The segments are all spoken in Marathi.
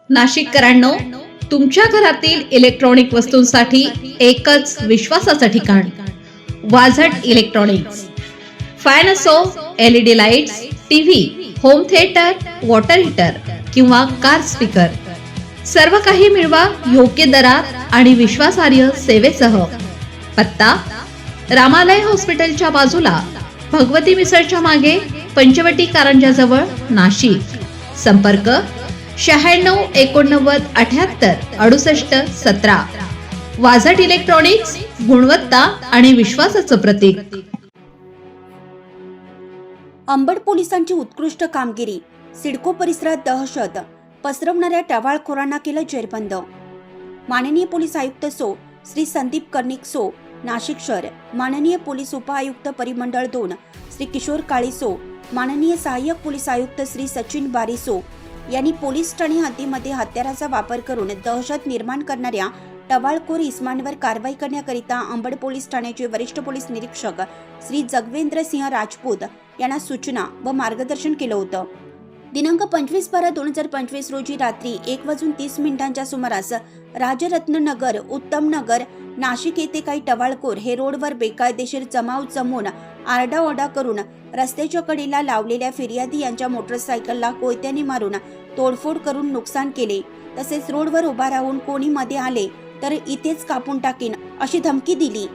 नाशिककरांनो, तुमच्या घरातील इलेक्ट्रॉनिक वस्तूंसाठी एकच विश्वासाचं ठिकाण वाझट इलेक्ट्रॉनिक्स। फॅन असो, LED lights, TV, home theatre, water heater किंवा कार स्पीकर, सर्व काही मिळवा योग्य दरात आणि विश्वासार्ह सेवेसह। पत्ता रामालय हॉस्पिटलच्या बाजूला, भगवती मिसळच्या मागे, पंचवटी कारंजा जवळ, नाशिक। संपर्क 96 89 78 68 17। वाझट इलेक्ट्रॉनिक्स, गुणवत्ता आणि विश्वासाचं प्रतीक। अंबड पोलिसांची उत्कृष्ट कामगिरी, सिडको परिसरात दहशत पसरवणाऱ्या टवाळखोरांना केलं जेरबंद। माननीय पोलीस आयुक्त सो श्री संदीप कर्णिक सो नाशिक शहर, माननीय पोलीस उपआयुक्त परिमंडळ 2 श्री किशोर काळे सो, माननीय सहाय्यक पोलीस आयुक्त श्री सचिन बारी सो यांनी पोलीस ठाणे हद्दीमध्ये हत्याराचा वापर करून दहशत निर्माण करणाऱ्या टवाळखोर इस्मांवर कारवाई करण्याकरिता अंबड पोलीस ठाण्याचे वरिष्ठ पोलीस निरीक्षक श्री जगवेंद्र सिंह राजपूत यांना सूचना व मार्गदर्शन केलं होतं। दिनांक 25/12/2025 रोजी रात्री 1:30 सुमारास राजरत्न नगर, उत्तम नगर, नाशिक येथे काही टवाळखोर हे रोडवर बेकायदेशीर जमाव जमवून आरडाओरडा करून रस्त्याच्या कडेला लावलेल्या फिर्यादी यांच्या मोटरसायकलला कोयत्याने मारून तोडफोड करून नुकसान केले। तसेच रोडवर उभा राहून कोणी मध्ये आले तर इथेच कापून टाकीन अशी धमकी दिली।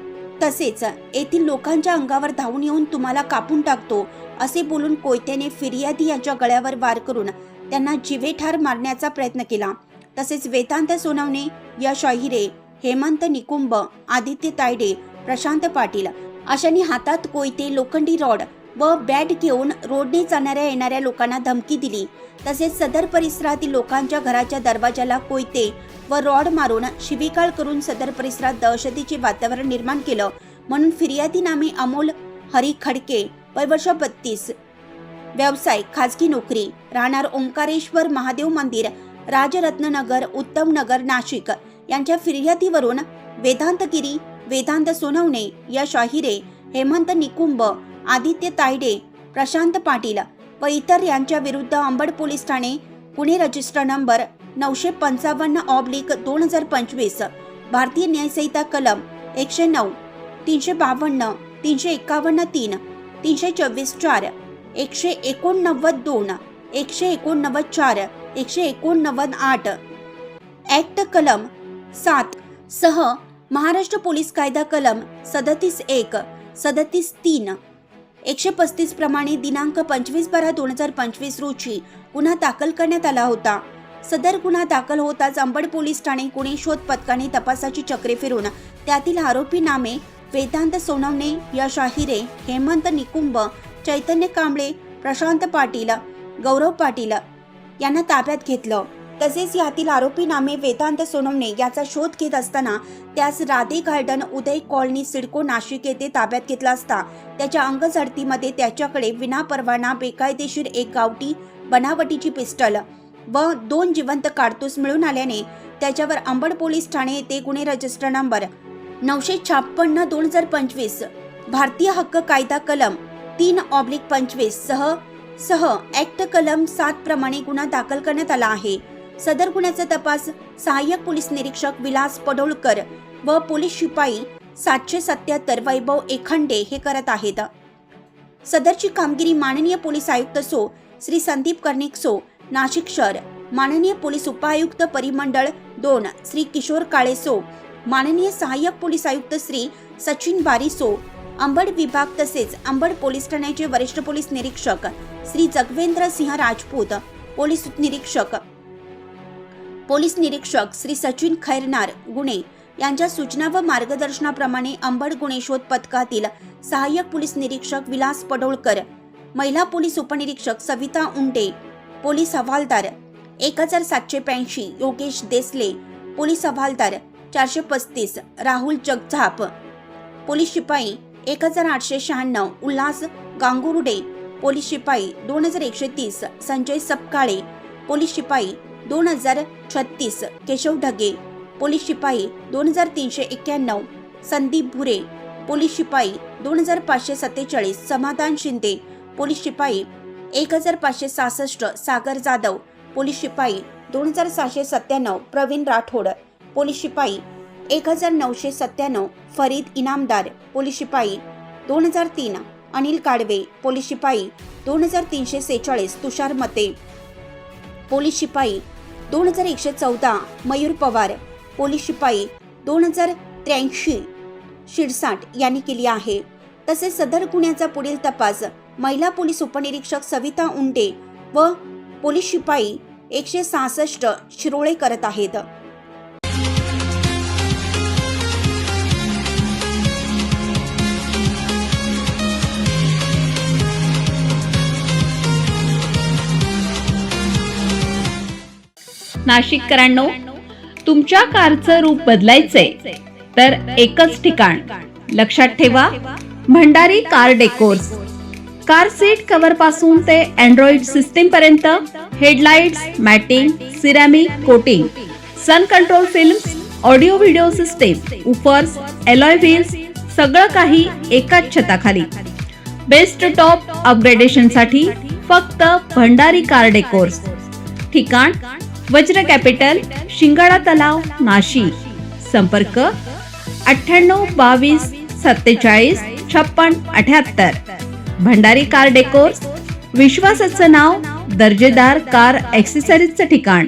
तसेच येथील लोकांच्या अंगावर धावून येऊन तुम्हाला कापून टाकतो असे बोलून कोयत्याने फिर्यादी यांच्या गळ्यावर वार करून त्यांना जिवेठार मारण्याचा प्रयत्न केला। तसेच वेदांत सोनवणे, यश अहिरे, हेमंत निकुंभ, आदित्य तायडे, प्रशांत पाटील अशांनी हातात कोयते, लोखंडी रॉड व बॅट घेऊन रोडने जाणाऱ्या येणाऱ्या लोकांना धमकी दिली। तसेच सदर परिसरातील लोकांच्या घराच्या दरवाजाला कोयते व रॉड मारून शिवीगाळ करून सदर परिसरात दहशतीचे वातावरण निर्माण केलं। म्हणून फिर्यादी नामे अमोल हरी खडके, वय वर्ष 32, व्यवसाय खाजगी नोकरी, राहणार ओंकारेश्वर महादेव मंदिर, राजरत्न नगर, उत्तम नगर, नाशिक यांच्या फिर्यादीवरून वेदांत गिरी, वेदांत सोनवणे, यश अहिरे, हेमंत निकुंभ, आदित्य तायडे, प्रशांत पाटील व इतर यांच्या विरुद्ध Ambad police Thane, Pune register number 955/2025, भारतीय न्याय संहिता कलम 109, 352, 351 3, 324 4, 189 2, 189 4, 189 8 ऍक्ट कलम 7 सह महाराष्ट्र पोलीस कायदा कलम 37(1), 37(3), 135 प्रमाणे दिनांक 25/12/2025 रोजी गुन्हा दाखल करण्यात आला होता। सदर गुन्हा दाखल होताच अंबड पोलीस ठाणे गुन्हे शोध पथकाने तपासाची चक्रे फिरून त्यातील आरोपी नामे वेदांत सोनवणे, यश अहिरे, हेमंत निकुंभ, चैतन्य कांबळे, प्रशांत पाटील, गौरव पाटील यांना ताब्यात घेतलं। तसेच यातील आरोपी नामे वेदांत सोनवणे याचा शोध घेत असताना त्यास राधे गार्डन, उदय कॉलनी, सिडको, नाशिक येथे ताब्यात घेतला असता त्याच्या अंगझडतीमध्ये त्याच्याकडे विनापरवाना बेकायदेशीर एक गावठी बनावटीची पिस्टल व 2 जिवंत कारतूस मिळून आल्याने त्याच्यावर अंबड पोलीस ठाणे येथे गुन्हे रजिस्टर नंबर 956/2025, भारतीय हक्क कायदा कलम 3/25 सह ऍक्ट कलम 7 प्रमाणे गुन्हा दाखल करण्यात आला आहे। सदर गुन्ह्याचा तपास सहाय्यक पोलीस निरीक्षक विलास पडोळकर व पोलीस शिपाई 777 वैभव एखंडे हे करत आहेत। सदरची कामगिरी माननीय पोलीस आयुक्त सो श्री संदीप कर्णिक सो नाशिक शहर, माननीय पोलीस उपआयुक्त परिमंडळ 2 श्री किशोर काळे सो, माननीय सहाय्यक पोलीस आयुक्त श्री सचिन बारी सो, अंबड विभाग तसेच अंबड पोलीस ठाण्याचे वरिष्ठ पोलीस निरीक्षक श्री जगवेंद्र सिंह राजपूत, पोलीस निरीक्षक श्री सचिन खैरनार गुन्हे यांच्या सूचना व मार्गदर्शनाप्रमाणे अंबड गुन्हे शोध पथकातील सहाय्यक पोलीस निरीक्षक विलास पडोळकर, महिला पोलीस उपनिरीक्षक सविता उंटे, पोलीस हवालदार 1785 योगेश देसले, पोलीस हवालदार 435 राहुल जगझाप, पोलीस शिपाई 1896 उल्हास गांगुर्डे, पोलीस शिपाई 2130 संजय सपकाळे, पोलीस शिपाई 2036 केशव ढगे, पोलीस शिपाई 2391 संदीप भुरे, पोलीस शिपाई 2547 समाधान शिंदे, पोलीस शिपाई 1566 सागर जाधव, पोलीस शिपाई 2797 प्रवीण राठोड, पोलीस शिपाई 1997 फरीद इनामदार, पोलीस शिपाई 2003 अनिल काडवे, पोलीस शिपाई 2346 तुषार मते, पोलीस शिपाई 2114 मयूर पवार, पोलीस शिपाई 2083 शिरसाट यांनी केली आहे. तसेच सदर गुन्ह्याचा पुढील तपास महिला पोलीस उपनिरीक्षक सविता उंडे व पोलीस शिपाई 166 शिरोळे करत आहेत. नाशिककरांनो, तुमच्या कारचं रूप बदलायचंय तर एकच ठिकाण लक्षात ठेवा, Bhandari car decors. Car seat cover पासून ते अँड्रॉइड सिस्टीम पर्यंत, headlights, matting, ceramic coating, sun control films, audio video system, woofers, alloy wheels, सगळं काही एकाच छताखाली. बेस्ट टॉप अपग्रेडेशन साठी फक्त भंडारी कार डेकोर्स. ठिकाण वज्र कॅपिटल, शिंगाडा तलाव, नाशिक. संपर्क 98 22 47 56 78. भंडारी कार डेकोर्स, विश्वासाचं नाव, दर्जेदार कार ॲक्सेसरीजचं ठिकाण.